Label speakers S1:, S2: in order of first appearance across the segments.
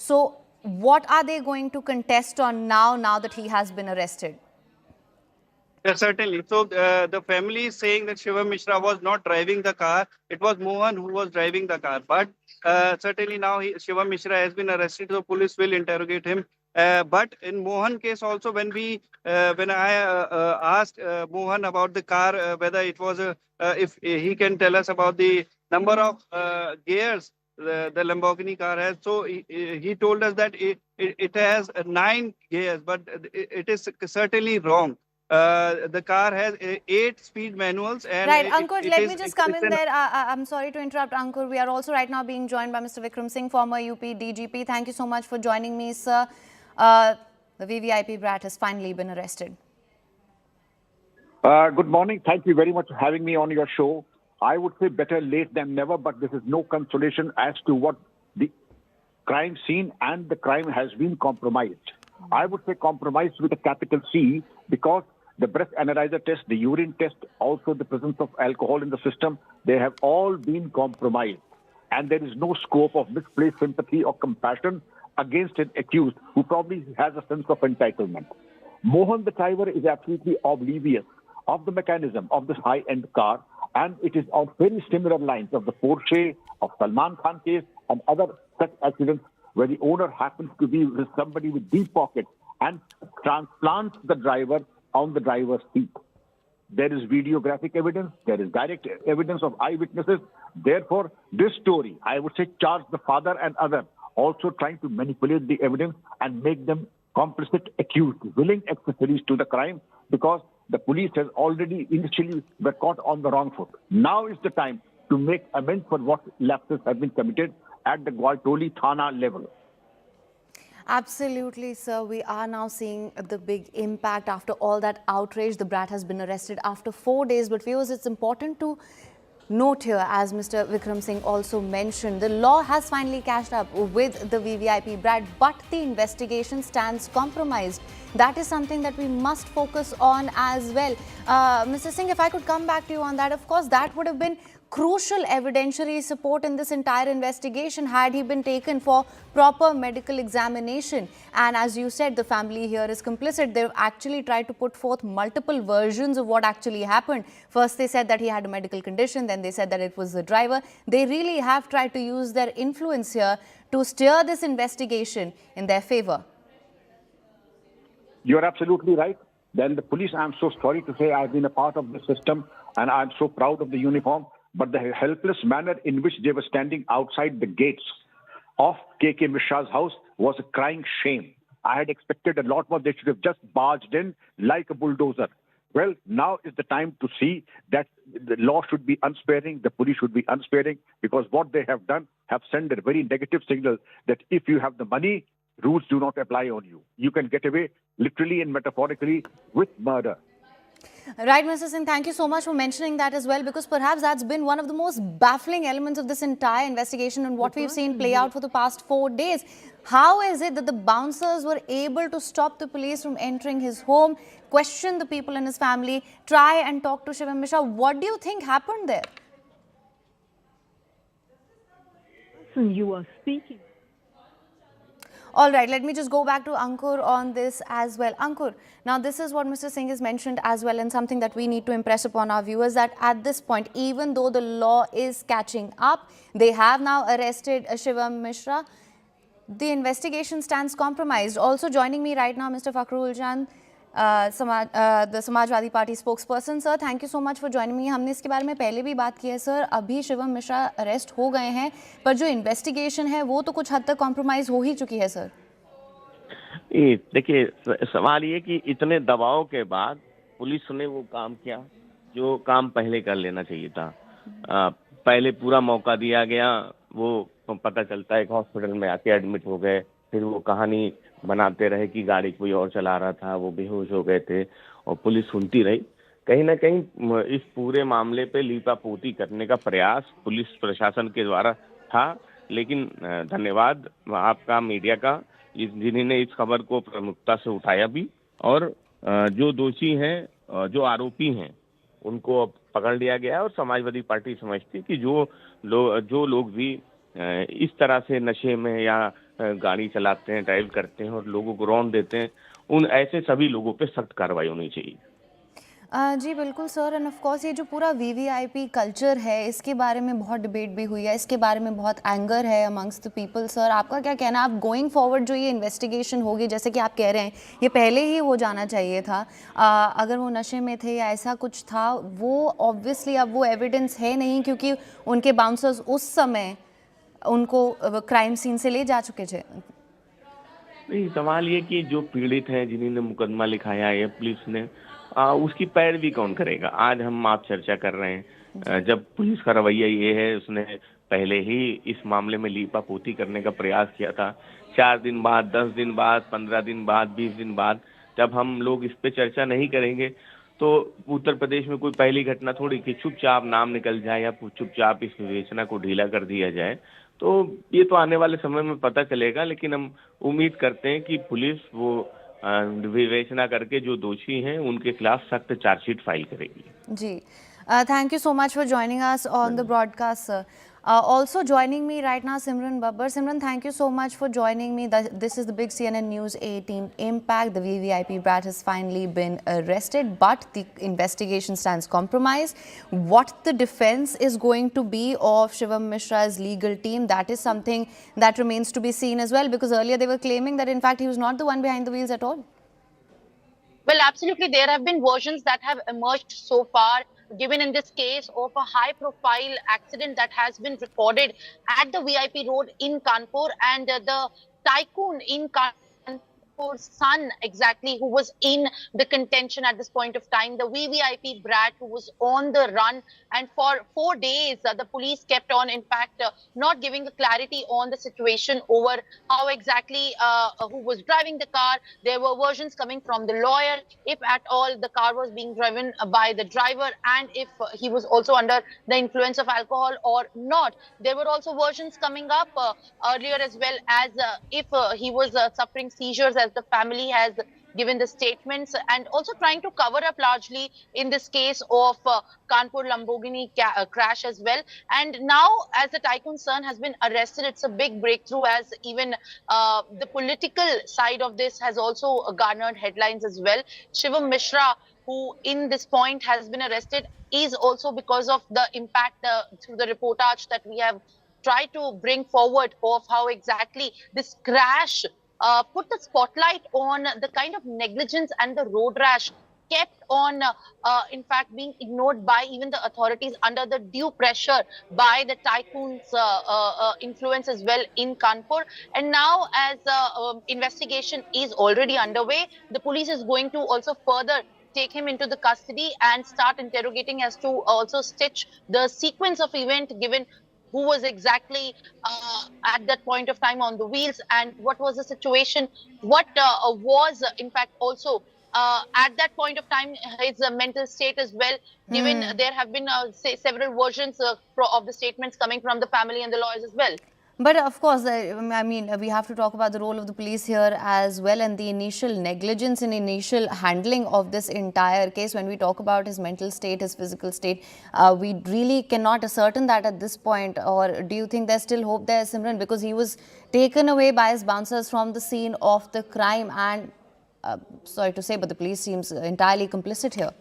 S1: So what are they going to contest on now that he has been arrested?
S2: Yeah, certainly. So the family is saying that Shivam Mishra was not driving the car. It was Mohan who was driving the car. But certainly now Shivam Mishra has been arrested, so police will interrogate him. But in Mohan case also, when I asked Mohan about the car, whether it was if he can tell us about the number of gears the Lamborghini car has. So he told us that it has 9 gears, but it is certainly wrong. The car has 8 speed manuals, and
S1: Right, Ankur,
S2: it
S1: let
S2: is
S1: me just come
S2: it's
S1: in
S2: an
S1: there. I'm sorry to interrupt, Ankur. We are also right now being joined by Mr. Vikram Singh, former UP DGP. Thank you so much for joining me, sir. The VVIP brat has finally been arrested.
S3: Good morning. Thank you very much for having me on your show. I would say better late than never, but this is no consolation as to what the crime scene and the crime has been compromised. I would say compromised with a capital C because the breath analyzer test, the urine test, also the presence of alcohol in the system, they have all been compromised. And there is no scope of misplaced sympathy or compassion against an accused who probably has a sense of entitlement. Mohan, the driver, is absolutely oblivious of the mechanism of this high-end car, and it is on very similar lines of the Porsche, of Salman Khan case, and other such accidents where the owner happens to be with somebody with deep pockets and transplants the driver on the driver's seat. There is videographic evidence, there is direct evidence of eyewitnesses. Therefore, this story, I would say, charge the father and others also trying to manipulate the evidence and make them complicit, accused, willing accessories to the crime, because the police has already initially were caught on the wrong foot. Now is the time to make amends for what lapses have been committed at the Guatoli Thana level.
S1: Absolutely, sir. We are now seeing the big impact after all that outrage. The brat has been arrested after 4 days. But viewers, it's important to note here, as Mr. Vikram Singh also mentioned, the law has finally catched up with the VVIP brat, but the investigation stands compromised. That is something that we must focus on as well. Mr. Singh, if I could come back to you on that, of course, that would have been crucial evidentiary support in this entire investigation had he been taken for proper medical examination. And as you said, the family here is complicit. They've actually tried to put forth multiple versions of what actually happened. First, they said that he had a medical condition. Then they said that it was the driver. They really have tried to use their influence here to steer this investigation in their favor.
S3: You're absolutely right. Then the police, I'm so sorry to say, I've been a part of the system and I'm so proud of the uniform. But the helpless manner in which they were standing outside the gates of K.K. Mishra's house was a crying shame. I had expected a lot more. They should have just barged in like a bulldozer. Well, now is the time to see that the law should be unsparing, the police should be unsparing, because what they have done have sent a very negative signal that if you have the money, rules do not apply on you. You can get away literally and metaphorically with murder.
S1: Right, Mr. Singh, thank you so much for mentioning that as well, because perhaps that's been one of the most baffling elements of this entire investigation and what we've seen play out for the past 4 days. How is it that the bouncers were able to stop the police from entering his home, question the people in his family, try and talk to Shivam Mishra? What do you think happened there?
S4: You are speaking.
S1: All right, let me just go back to Ankur on this as well. Ankur, now this is what Mr. Singh has mentioned as well, and something that we need to impress upon our viewers, that at this point, even though the law is catching up, they have now arrested Shivam Mishra. The investigation stands compromised. Also joining me right now, Mr. Fakhrul Chand, the Samajwadi party spokesperson. Sir, thank you so much for joining me. हमने इसके बारे में पहले भी बात की है sir. अभी शिवम मिश्रा अरेस्ट हो गए हैं, पर जो इन्वेस्टिगेशन है वो तो कुछ हद तक कॉम्प्रोमाइज हो ही चुकी है सर.
S5: देखिए, सवाल ये कि इतने दबाव के बाद पुलिस ने वो काम किया जो काम पहले कर लेना चाहिए था. पहले पूरा मौका दिया गया, वो पता चलता है कि हॉस्पिटल में आके एडमिट हो गए, फिर वो कहानी बनाते रहे कि गाड़ी कोई और चला रहा था, वो बेहोश हो गए थे और पुलिस सुनती रही. कहीं ना कहीं इस पूरे मामले पे लीपापोती करने का प्रयास पुलिस प्रशासन के द्वारा था. लेकिन धन्यवाद आपका मीडिया का, जिन्होंने इस खबर को प्रमुखता से उठाया भी, और जो दोषी हैं, जो आरोपी हैं, उनको अब पकड़ लिया गया. और समाजवादी पार्टी समझती कि जो लोग भी इस तरह से नशे में या गाड़ी चलाते हैं, ड्राइव करते हैं और लोगों को रौंद देते हैं, उन ऐसे सभी लोगों पे सख्त कार्रवाई होनी चाहिए।
S1: जी बिल्कुल सर, एंड ऑफ कोर्स ये जो पूरा वीवीआईपी कल्चर है, इसके बारे में बहुत डिबेट भी हुई है, इसके बारे में बहुत एंगर है अमंग्स द पीपल। सर आपका क्या कहना है? आप गोइंग फॉरवर्ड जो ये इन्वेस्टिगेशन होगी, जैसे कि आप कह रहे हैं ये पहले ही हो जाना चाहिए था, अगर वो नशे में थे या ऐसा कुछ था, वो ऑब्वियसली अब वो एविडेंस है नहीं, क्योंकि उनके बाउंसर्स उस समय उनको क्राइम सीन से ले जा चुके थे।
S5: नहीं, सवाल ये कि जो पीड़ित हैं, जिन्होंने मुकदमा लिखाया है पुलिस ने, उसकी पैरवी कौन करेगा? आज हम आप चर्चा कर रहे हैं, जब पुलिस का रवैया ये है, उसने पहले ही इस मामले में लीपापोती करने का प्रयास किया था। 4 दिन बाद, 10 दिन बाद, 15 दिन बाद, 20 दिन बाद, जब हम लोग इस पे चर्चा नहीं करेंगे तो उत्तर प्रदेश में कोई पहली घटना थोड़ी कि चुपचाप नाम निकल जाए या चुपचाप इस विवेचना को ढीला कर दिया जाए। तो ये तो आने वाले समय में पता चलेगा, लेकिन हम उम्मीद करते हैं कि पुलिस वो विवेचना करके जो दोषी हैं उनके खिलाफ सख्त चार्जशीट फाइल करेगी।
S1: जी, thank you so much for joining us on the broadcast, sir. Also joining me right now, Simran Babbar. Simran, thank you so much for joining me. This is the big CNN News 18 impact. The VVIP brat has finally been arrested, but the investigation stands compromised. What the defense is going to be of Shivam Mishra's legal team, that is something that remains to be seen as well, because earlier they were claiming that in fact he was not the one behind the wheels at all.
S6: Well, absolutely. There have been versions that have emerged so far, given in this case of a high-profile accident that has been recorded at the VIP Road in Kanpur, and the Tycoon in Kanpur's son, exactly, who was in the contention at this point of time, the VVIP brat who was on the run. And for 4 days, the police kept on, in fact, not giving a clarity on the situation over how exactly who was driving the car. There were versions coming from the lawyer, if at all the car was being driven by the driver, and if he was also under the influence of alcohol or not. There were also versions coming up earlier as well, as if he was suffering seizures, as the family has given the statements, and also trying to cover up largely in this case of Kanpur Lamborghini crash as well. And now, as the Tycoon son has been arrested, it's a big breakthrough, as even the political side of this has also garnered headlines as well. Shivam Mishra, who in this point has been arrested, is also because of the impact through the reportage that we have tried to bring forward of how exactly this crash put the spotlight on the kind of negligence and the road rash kept on, in fact, being ignored by even the authorities under the due pressure by the Tycoon's influence as well in Kanpur. And now, as investigation is already underway, the police is going to also further take him into the custody and start interrogating as to also stitch the sequence of event, given who was exactly at that point of time on the wheels and what was the situation, what was in fact also at that point of time his mental state as well, given there have been several versions of the statements coming from the family and the lawyers as well.
S1: But of course, I mean, we have to talk about the role of the police here as well, and the initial negligence and initial handling of this entire case. When we talk about his mental state, his physical state, we really cannot ascertain that at this point. Or do you think there's still hope there, Simran? Because he was taken away by his bouncers from the scene of the crime, and sorry to say, but the police seems entirely complicit here.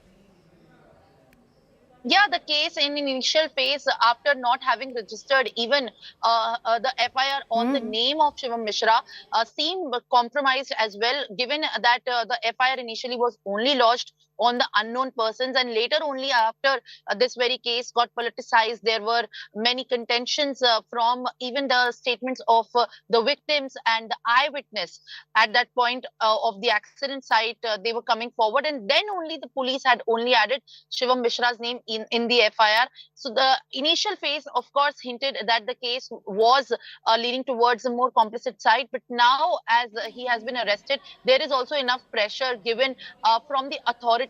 S6: Yeah, the case in initial phase, after not having registered even the FIR on the name of Shivam Mishra, seemed compromised as well, given that the FIR initially was only lodged on the unknown persons, and later only after this very case got politicized, there were many contentions from even the statements of the victims and the eyewitness at that point of the accident site. They were coming forward, and then only the police had only added Shivam Mishra's name in the FIR. So the initial phase, of course, hinted that the case was leaning towards a more complicit side. But now, as he has been arrested, there is also enough pressure given from the authorities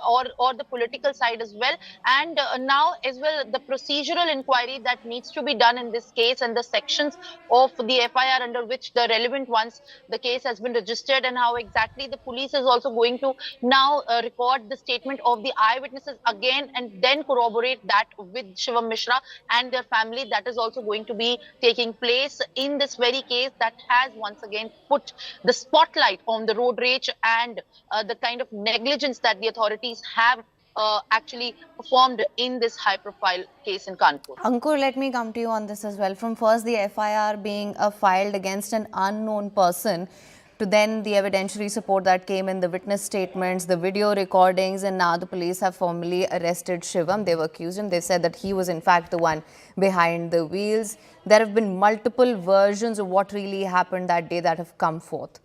S6: or the political side as well. And now as well, the procedural inquiry that needs to be done in this case, and the sections of the FIR under which the relevant ones, the case has been registered, and how exactly the police is also going to now record the statement of the eyewitnesses again, and then then corroborate that with Shivam Mishra and their family. That is also going to be taking place in this very case that has once again put the spotlight on the road rage and the kind of negligence that the authorities have actually performed in this high profile case in Kanpur.
S1: Ankur, let me come to you on this as well. From first the FIR being filed against an unknown person, to then the evidentiary support that came in, the witness statements, the video recordings, and now the police have formally arrested Shivam. They were accused and they said that he was in fact the one behind the wheels. There have been multiple versions of what really happened that day that have come forth.